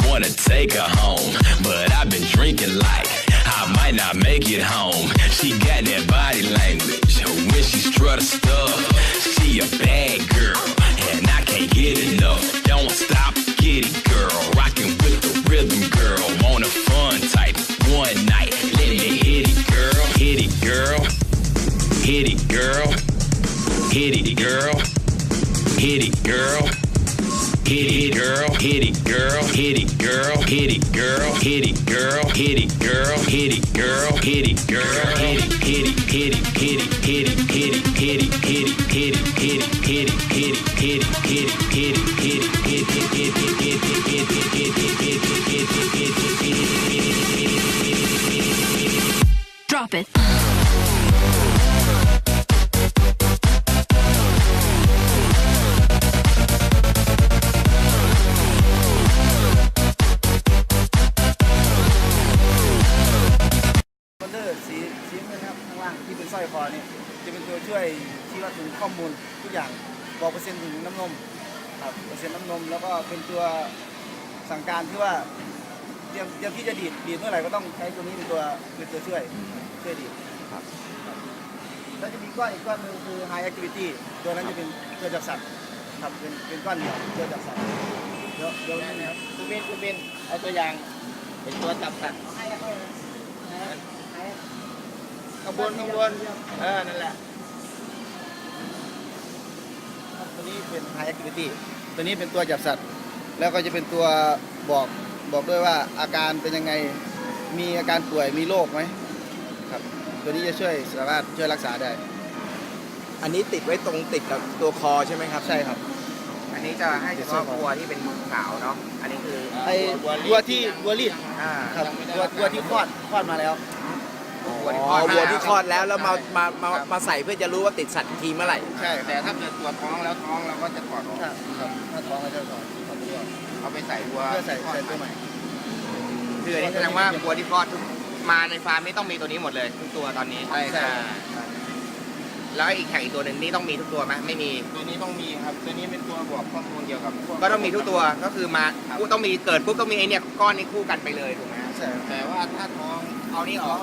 wanna take her home, but I've been drinking like I might not make it home. She got that body language when she strut her stuff. She a bad girl, and I can't get enough. Don't stop, get it, girl. Rockin' with the rhythm, girl. Want a fun type one night. Let me hit it, girl. Hit it, girl. Hit it, girl. Hit it, girl. Hit it, girl. Hit it, girl. Hit it, girl. Hit it, girl. Hit it, girl. Hit it, girl. Hit it, girl. Hit it, girl. Hit it, girl. Hit it, hit it, hit it, hit it, hit it, hit it, hit it, hit it, hit it, hit it, hit it, hit it, hit it, hit it, hit it, hit it, hit it, hit it, hit it. Drop it.สีเงินครับข้างล่างที่เป็นสร้อยคอนี่จะเป็นตัวช่วยชี้วัดถึงข้อมูลทุกอย่างบอกเปอร์เซ็นต์ถึงน้ำนมครับเปอร์เซ็นต์น้ำนมแล้วก็เป็นตัวสั่งการที่ว่าเตรียมที่จะดีดเมื่อไหร่ก็ต้องใช้ตัวนี้เป็นตัวช่วยดีดครับแล้วจะมีก้อนอีกก้อนนึงคือ High Activity ตัวนั้นจะเป็นตัวจับสัตว์ครับเป็นก้อนเดียวตัวจับสัตว์เดี๋ยวนี่นะครับคุณเบนเอาตัวอย่างเป็นตัวจับสัตว์ข้างบนนั่นแหละตัวนี้เป็น High Activity ตัวนี้เป็นตัวจับสัตว์แล้วก็จะเป็นตัวบอกด้วยว่าอาการเป็นยังไงมีอาการป่วยมีโรคไหมครับตัวนี้จะสามารถช่วยรักษาได้อันนี้ติดไว้ติดกับตัวคอใช่ไหมครับใช่ครับอันนี้จะให้เฉพาะวัวที่เป็นขาวเนาะอันนี้คือไอ้วัวรีดครับวัวที่คลอดมาแล้ววัวที่คลอดแล้วมาใส่เพื่อจะรู้ว่าติดสัตว์ทีเมื่อไหร่ใช่แต่ถ้าเกิดตัวท้องแล้วเราก็จะถอดออกครับถ้าท้องเราจะถอดเอาไปใส่วัวเพื่อใส่ตัวใหม่คืออันนี้แสดงว่าวัวที่คลอดมาในฟาร์มไม่ต้องมีตัวนี้หมดเลยทุกตัวตอนนี้ใช่แล้วอีกแข่งอีกตัวหนึ่งนี่ต้องมีทุกตัวไหมไม่มีตัวนี้ต้องมีครับตัวนี้เป็นตัวบอกข้อมูลเกี่ยวกับก็ต้องมีทุกตัวก็คือมาต้องมีเกิดปุ๊บต้องมีไอเนี่ยก้อนนี้คู่กันไปเลยถูกไหมใช่แต่ว่าถ้าท้องเอานี่ออก